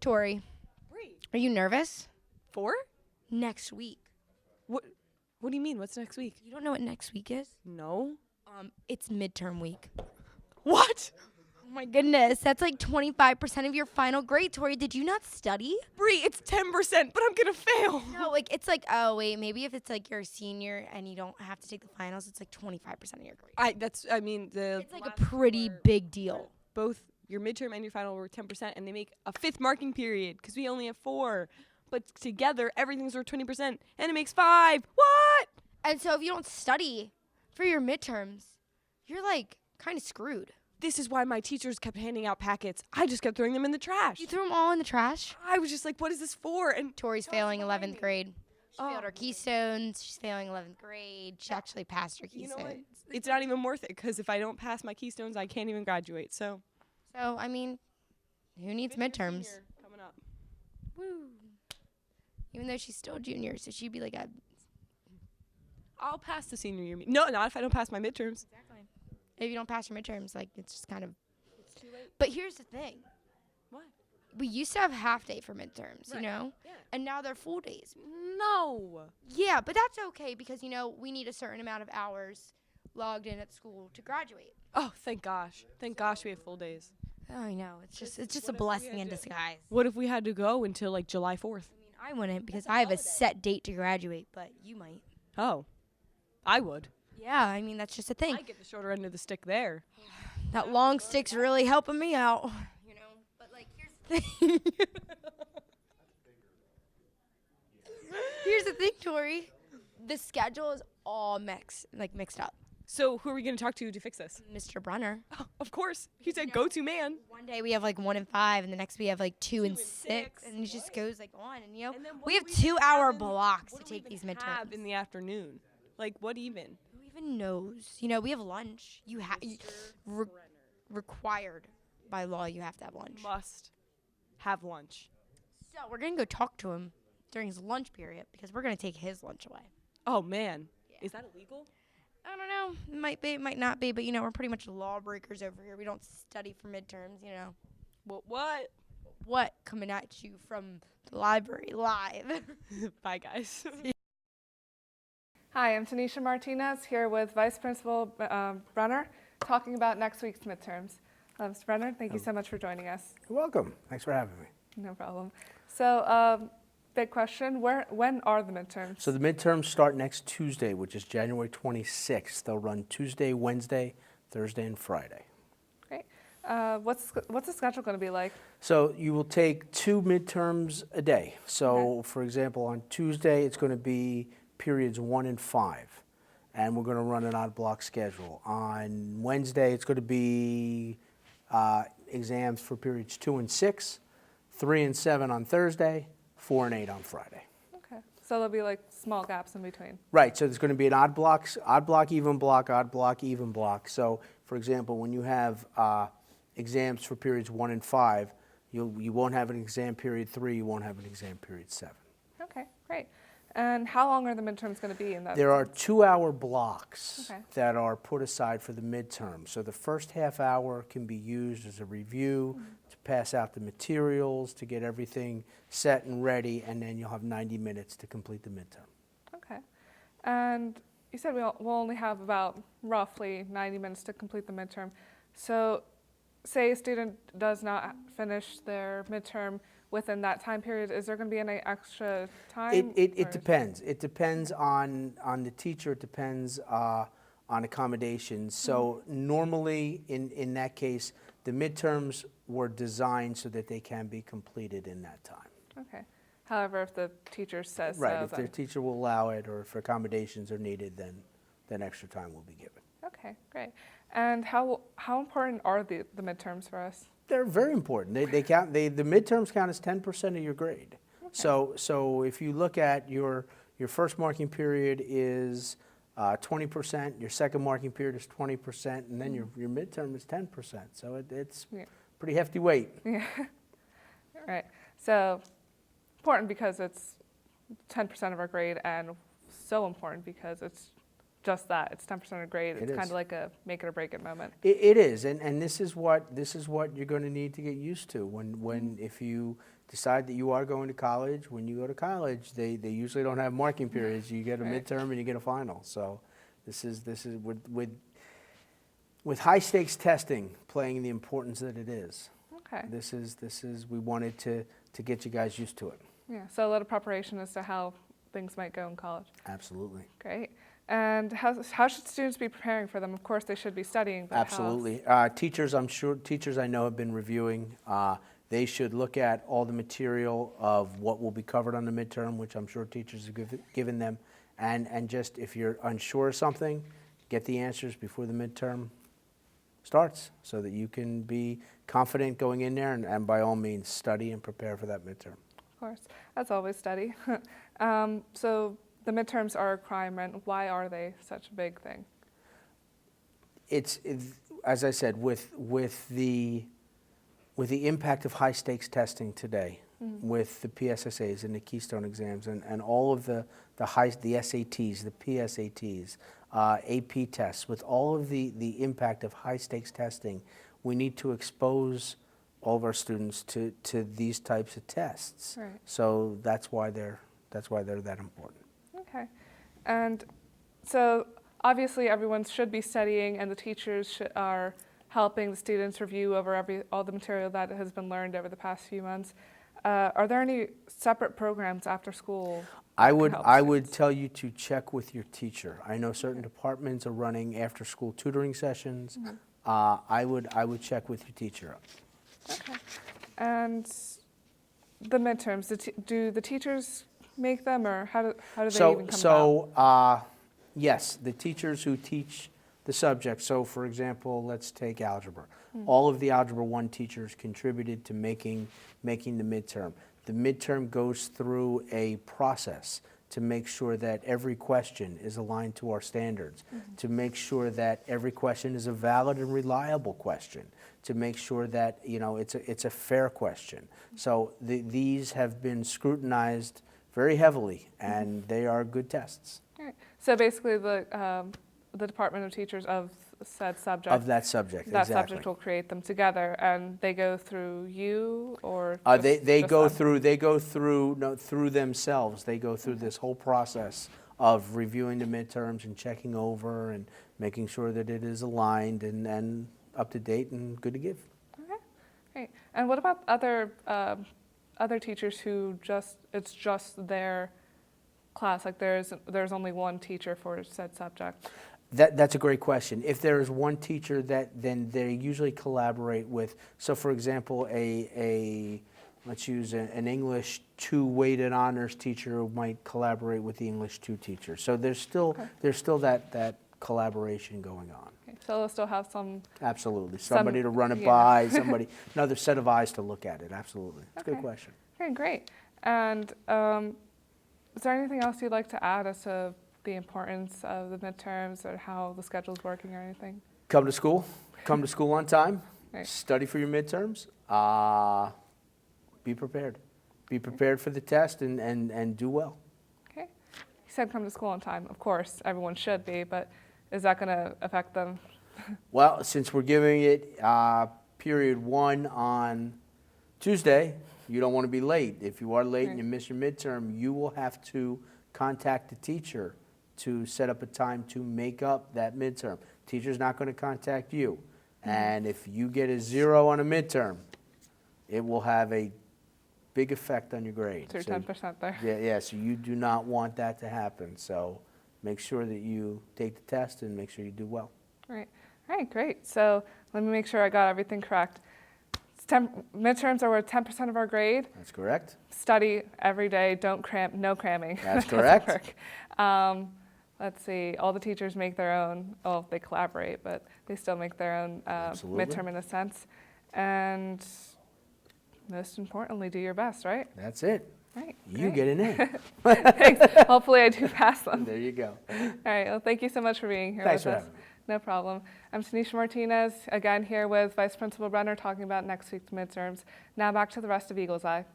Tori, are you nervous? 4? Next week. What do you mean? What's next week? You don't know what next week is? No. It's midterm week. What? Oh my goodness, that's like 25% of your final grade, Tori. Did you not study? Bree, it's 10%, but I'm gonna fail. No, like it's like, oh wait, maybe if it's like you're a senior and you don't have to take the finals, it's like 25% of your grade. It's Like a pretty big deal. Both your midterm and your final were 10%, and they make a 5th marking period because we only have 4. But together, everything's worth 20%, and it makes 5. What? And so if you don't study for your midterms, you're like kind of screwed. This is why my teachers kept handing out packets. I just kept throwing them in the trash. You threw them all in the trash? I was just like, what is this for? And Tori's failing 11th grade. She failed her keystones. She's failing 11th grade. She actually passed her keystones. You know what? It's not even worth it because if I don't pass my keystones, I can't even graduate. So I mean, who needs midterms? Coming up. Woo. Even though she's still a junior, so she'd be like I'll pass the senior year. No, not if I don't pass my midterms. Exactly. If you don't pass your midterms, like it's just kind of. It's too late. But here's the thing. What? We used to have half day for midterms, Right. you know? Yeah. And now they're full days. No. Yeah, but that's okay because, we need a certain amount of hours logged in at school to graduate. Oh, thank gosh. Thank gosh we have full days. Oh, I know. It's just a What if we blessing had in to- disguise. What if we had to go until like July 4th? I mean, I wouldn't because I have a set date to graduate, but you might. Oh, I would. Yeah, I mean, that's just a thing. I get the shorter end of the stick there. That long stick's really helping me out, But, like, here's the thing. Here's the thing, Tori. The schedule is all mixed up. So who are we going to talk to fix this? Mr. Brunner. Oh, of course. He's a go-to man. One day we have like 1 and 5, and the next we have like 2 and 6, 6. and it just goes like on. And And then what we do have we even 2-hour have in- blocks to what do we take these even have midterms. in the afternoon? Like, what even? Who even knows? We have lunch. You have required by law. You have to have lunch. Must have lunch. So we're gonna go talk to him during his lunch period because we're gonna take his lunch away. Oh, man. Yeah. Is that illegal? I don't know. It might be, it might not be, but we're pretty much lawbreakers over here. We don't study for midterms, What? What coming at you from the library live? Bye, guys. Hi, I'm Tanisha Martinez here with Vice Principal Brunner talking about next week's midterms. Mr. Brunner, thank you so much for joining us. You're welcome. Thanks for having me. No problem. So, big question, when are the midterms? So the midterms start next Tuesday, which is January 26th. They'll run Tuesday, Wednesday, Thursday, and Friday. Great. What's the schedule going to be like? So you will take 2 midterms a day. So, Okay. for example, on Tuesday, it's going to be periods 1 and 5, and we're going to run an odd block schedule. On Wednesday, it's going to be exams for periods 2 and 6, 3 and 7 on Thursday, 4 and 8 on Friday. Okay. So there'll be like small gaps in between. Right, so there's going to be an odd block, even block, odd block, even block. So, for example, when you have exams for periods 1 and 5, you won't have an exam period 3, you won't have an exam period 7. Okay, great. And how long are the midterms going to be in that? There are 2-hour blocks Okay. that are put aside for the midterm. So the first half hour can be used as a review, to pass out the materials, to get everything set and ready, and then you'll have 90 minutes to complete the midterm. Okay. And you said we'll only have about roughly 90 minutes to complete the midterm. So say a student does not finish their midterm within that time period, is there going to be any extra time? It depends. It depends on the teacher. It depends on accommodations. So normally, in that case, the midterms were designed so that they can be completed in that time. Okay. However, if the teacher says Right. so, If their teacher will allow it, or if accommodations are needed, then extra time will be given. Okay, great. And how important are the midterms for us? They're very important. They count. The midterms count as 10% of your grade. Okay. So if you look at your first marking period is 20%, your second marking period is 20%, and then your midterm is 10%. So it's pretty hefty weight. Yeah. Right. So important because it's 10% of our grade, and so important because it's just that. It's 10% of grade. It's It kind is. of like a make it or break it moment. It is, and this is what you're going to need to get used to when if you decide that you are going to college. When you go to college, they usually don't have marking periods. You get a Right. midterm and you get a final. So this is with high stakes testing playing the importance that it is. Okay. This is we wanted to get you guys used to it. Yeah. So a little preparation as to how things might go in college. Absolutely. Great. And how should students be preparing for them? Of course, they should be studying. But Absolutely. Teachers, I'm sure, teachers I know have been reviewing. They should look at all the material of what will be covered on the midterm, which I'm sure teachers have given them. And just if you're unsure of something, get the answers before the midterm starts so that you can be confident going in there and by all means study and prepare for that midterm. Of course, as always, study. So the midterms are a requirement. Why are they such a big thing? It's as I said, with the impact of high stakes testing today, with the PSSAs and the Keystone exams and all of the SATs, the PSATs, AP tests, with all of the impact of high stakes testing, we need to expose all of our students to these types of tests. Right. So that's why they're that important. Okay. And so obviously everyone should be studying, and the teachers are helping the students review over all the material that has been learned over the past few months. Are there any separate programs after school? I that can would help I would students? tell you to check with your teacher. I know certain departments are running after school tutoring sessions. I would check with your teacher. Okay. And the midterms, do the teachers make them, or how do they even come about? Yes, the teachers who teach the subject. So, for example, let's take algebra. All of the Algebra 1 teachers contributed to making the midterm. The midterm goes through a process to make sure that every question is aligned to our standards, to make sure that every question is a valid and reliable question, to make sure that it's a fair question. So these have been scrutinized very heavily, and they are good tests. Right. So basically, the Department of Teachers of said subject. Of that subject, that exactly. subject will create them together, and they go through you, or They just go them? through themselves. They go through this whole process of reviewing the midterms and checking over and making sure that it is aligned and up to date and good to give. Okay, great. And what about other teachers who it's just their class? Like there's only one teacher for said subject. That's a great question. If there is one teacher then they usually collaborate with. So, for example, let's use an English 2 weighted honors teacher might collaborate with the English 2 teacher. So there's still that collaboration going on. Okay, so they'll still have some. Absolutely, somebody to run it yeah. by, another set of eyes to look at it. Absolutely, it's a good Okay. question. Okay, great. And is there anything else you'd like to add as to the importance of the midterms or how the schedule's working or anything? Come to school on time. Right. Study for your midterms. Be prepared. Be prepared for the test and do well. Okay. You said come to school on time. Of course, everyone should be, but is that going to affect them? Well, since we're giving it period 1 on Tuesday, you don't want to be late. If you are late and you miss your midterm, you will have to contact the teacher to set up a time to make up that midterm. Teacher's not going to contact you. And if you get a 0 on a midterm, it will have a big effect on your grade. So you're 10% there. Yeah, so you do not want that to happen. So make sure that you take the test and make sure you do well. Right. All right, great. So let me make sure I got everything correct. Midterms are worth 10% of our grade. That's correct. Study every day. Don't cram. No cramming. That's Doesn't correct. work. Let's see. All the teachers make their own. Oh, they collaborate, but they still make their own Absolutely. midterm in a sense. And most importantly, do your best. Right. That's it. Right. You great. get an A. Thanks. Hopefully, I do pass them. There you go. All right. Well, thank you so much for being here Thanks with for us. having me. No problem. I'm Tanisha Martinez, again here with Vice Principal Brenner talking about next week's midterms. Now back to the rest of Eagle's Eye.